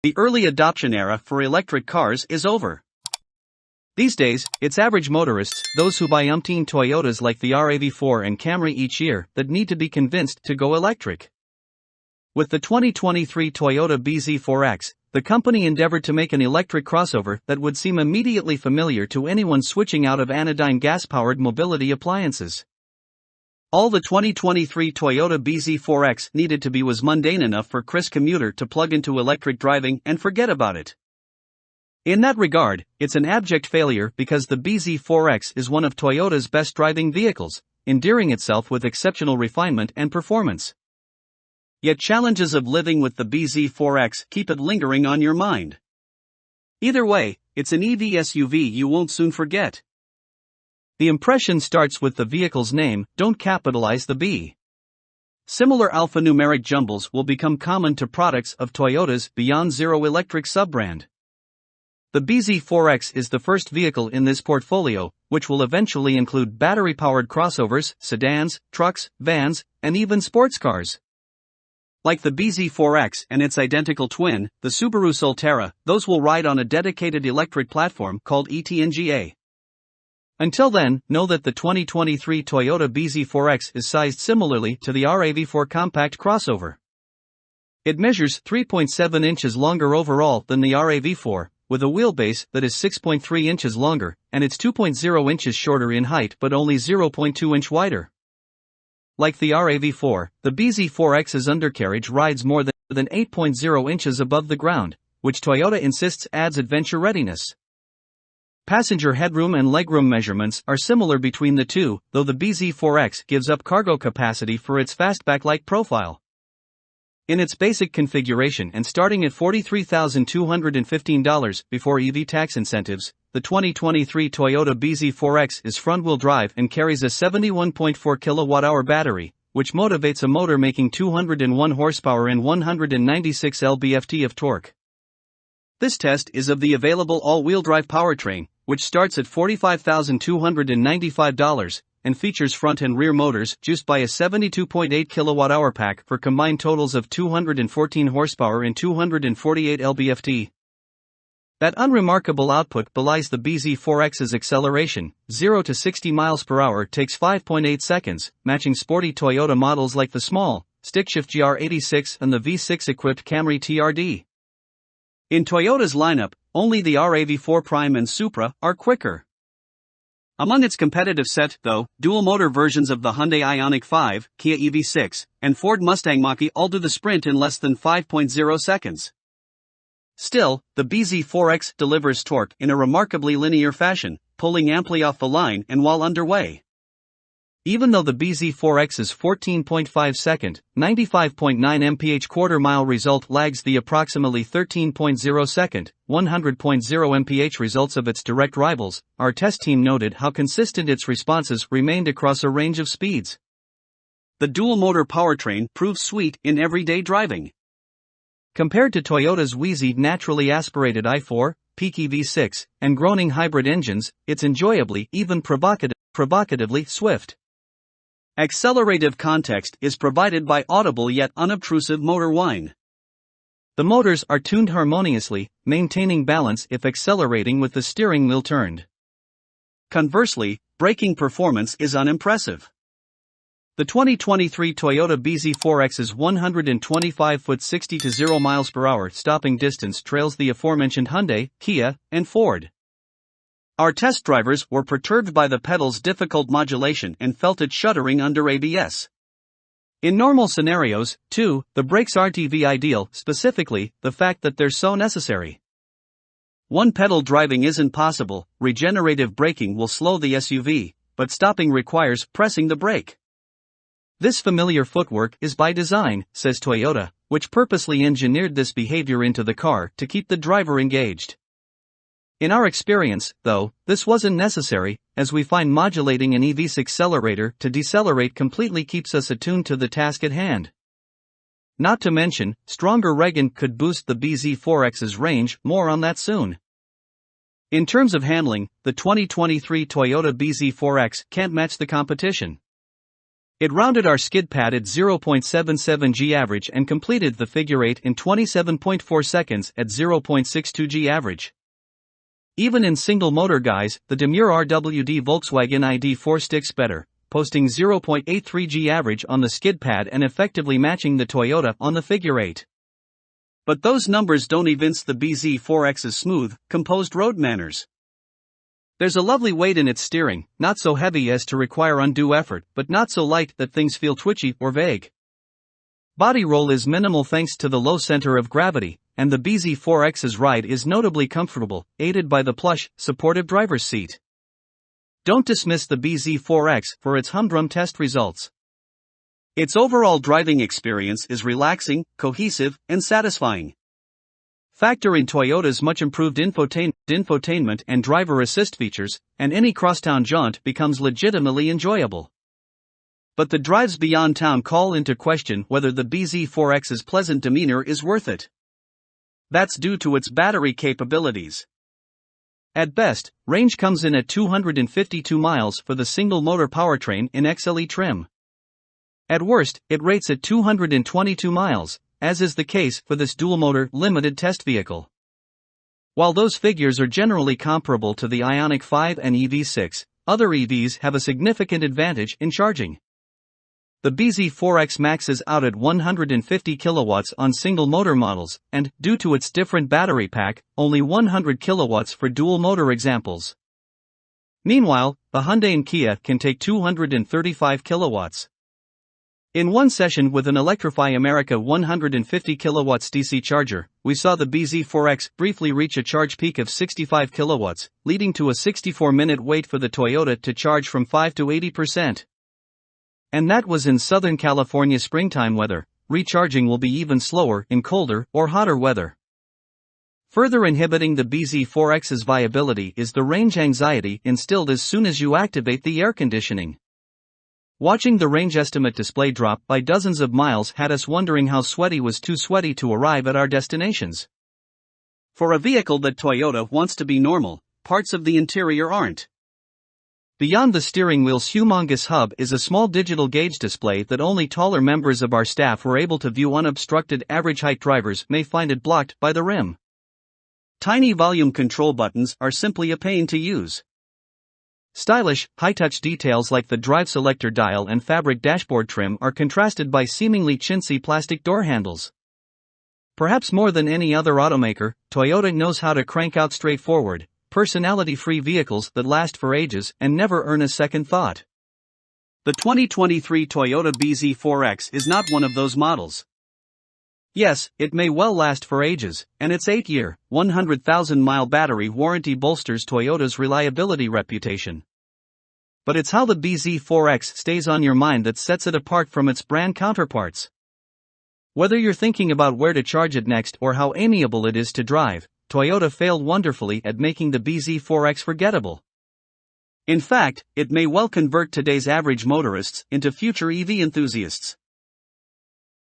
The early adoption era for electric cars is over. These days, it's average motorists, those who buy umpteen Toyotas like the RAV4 and Camry each year, that need to be convinced to go electric. With the 2023 Toyota bZ4X, the company endeavored to make an electric crossover that would seem immediately familiar to anyone switching out of anodyne gas-powered mobility appliances. All the 2023 Toyota bZ4X needed to be was mundane enough for Chris Commuter to plug into electric driving and forget about it. In that regard, it's an abject failure because the bZ4X is one of Toyota's best driving vehicles, endearing itself with exceptional refinement and performance. Yet challenges of living with the bZ4X keep it lingering on your mind. Either way, it's an EV SUV you won't soon forget. The impression starts with the vehicle's name, don't capitalize the B. Similar alphanumeric jumbles will become common to products of Toyota's Beyond Zero electric sub-brand. The bZ4X is the first vehicle in this portfolio, which will eventually include battery-powered crossovers, sedans, trucks, vans, and even sports cars. Like the bZ4X and its identical twin, the Subaru Solterra, those will ride on a dedicated electric platform called ETNGA. Until then, know that the 2023 Toyota bZ4X is sized similarly to the RAV4 compact crossover. It measures 3.7 inches longer overall than the RAV4, with a wheelbase that is 6.3 inches longer, and it's 2.0 inches shorter in height but only 0.2 inch wider. Like the RAV4, the bZ4X's undercarriage rides more than 8.0 inches above the ground, which Toyota insists adds adventure readiness. Passenger headroom and legroom measurements are similar between the two, though the bZ4X gives up cargo capacity for its fastback-like profile. In its basic configuration and starting at $43,215 before EV tax incentives, the 2023 Toyota bZ4X is front-wheel drive and carries a 71.4 kWh battery, which motivates a motor making 201 horsepower and 196 lb-ft of torque. This test is of the available all-wheel drive powertrain, which starts at $45,295, and features front and rear motors juiced by a 72.8 kWh pack for combined totals of 214 horsepower and 248 lb-ft. That unremarkable output belies the bZ4X's acceleration. 0 to 60 miles per hour takes 5.8 seconds, matching sporty Toyota models like the small, stick-shift GR86 and the V6-equipped Camry TRD. In Toyota's lineup, only the RAV4 Prime and Supra are quicker. Among its competitive set, though, dual-motor versions of the Hyundai Ioniq 5, Kia EV6, and Ford Mustang Mach-E all do the sprint in less than 5.0 seconds. Still, the bZ4X delivers torque in a remarkably linear fashion, pulling amply off the line and while underway. Even though the bZ4X's 14.5-second, 95.9 mph quarter-mile result lags the approximately 13.0-second, 100.0 mph results of its direct rivals, our test team noted how consistent its responses remained across a range of speeds. The dual-motor powertrain proves sweet in everyday driving. Compared to Toyota's wheezy naturally aspirated i4, peak EV6, and groaning hybrid engines, it's enjoyably, even provocatively swift. Accelerative context is provided by audible yet unobtrusive motor whine. The motors are tuned harmoniously, maintaining balance if accelerating with the steering wheel turned. Conversely, braking performance is unimpressive. The 2023 Toyota bZ4X's 125-foot 60 to 0 miles per hour stopping distance trails the aforementioned Hyundai, Kia, and Ford. Our test drivers were perturbed by the pedal's difficult modulation and felt it shuddering under ABS. In normal scenarios, too, the brakes aren't EV ideal, specifically, the fact that they're so necessary. One-pedal driving isn't possible, regenerative braking will slow the SUV, but stopping requires pressing the brake. This familiar footwork is by design, says Toyota, which purposely engineered this behavior into the car to keep the driver engaged. In our experience, though, this wasn't necessary, as we find modulating an EV's accelerator to decelerate completely keeps us attuned to the task at hand. Not to mention, stronger regen could boost the bZ4X's range, more on that soon. In terms of handling, the 2023 Toyota bZ4X can't match the competition. It rounded our skid pad at 0.77 G average and completed the figure 8 in 27.4 seconds at 0.62 G average. Even in single motor guys, the demure RWD Volkswagen ID4 sticks better, posting 0.83 G average on the skid pad and effectively matching the Toyota on the figure 8. But those numbers don't evince the bZ4X's smooth, composed road manners. There's a lovely weight in its steering, not so heavy as to require undue effort, but not so light that things feel twitchy or vague. Body roll is minimal thanks to the low center of gravity, and the bZ4X's ride is notably comfortable, aided by the plush, supportive driver's seat. Don't dismiss the bZ4X for its humdrum test results. Its overall driving experience is relaxing, cohesive, and satisfying. Factor in Toyota's much improved infotainment and driver assist features, and any crosstown jaunt becomes legitimately enjoyable. But the drives beyond town call into question whether the bZ4X's pleasant demeanor is worth it. That's due to its battery capabilities. At best, range comes in at 252 miles for the single-motor powertrain in XLE trim. At worst, it rates at 222 miles, as is the case for this dual-motor limited test vehicle. While those figures are generally comparable to the Ioniq 5 and EV6, other EVs have a significant advantage in charging. The bZ4X maxes out at 150 kilowatts on single-motor models, and, due to its different battery pack, only 100 kilowatts for dual-motor examples. Meanwhile, the Hyundai and Kia can take 235 kilowatts. In one session with an Electrify America 150 kilowatts DC charger, we saw the bZ4X briefly reach a charge peak of 65 kilowatts, leading to a 64-minute wait for the Toyota to charge from 5 to 80%. And that was in Southern California springtime weather. Recharging will be even slower in colder or hotter weather. Further inhibiting the bZ4X's viability is the range anxiety instilled as soon as you activate the air conditioning. Watching the range estimate display drop by dozens of miles had us wondering how sweaty was too sweaty to arrive at our destinations. For a vehicle that Toyota wants to be normal, parts of the interior aren't. Beyond the steering wheel's humongous hub is a small digital gauge display that only taller members of our staff were able to view. Unobstructed average height drivers may find it blocked by the rim. Tiny volume control buttons are simply a pain to use. Stylish, high-touch details like the drive selector dial and fabric dashboard trim are contrasted by seemingly chintzy plastic door handles. Perhaps more than any other automaker, Toyota knows how to crank out straightforward, personality-free vehicles that last for ages and never earn a second thought. The 2023 Toyota bZ4X is not one of those models. Yes, it may well last for ages, and its 8-year, 100,000-mile battery warranty bolsters Toyota's reliability reputation. But it's how the bZ4X stays on your mind that sets it apart from its brand counterparts. Whether you're thinking about where to charge it next or how amiable it is to drive, Toyota failed wonderfully at making the bZ4X forgettable. In fact, it may well convert today's average motorists into future EV enthusiasts.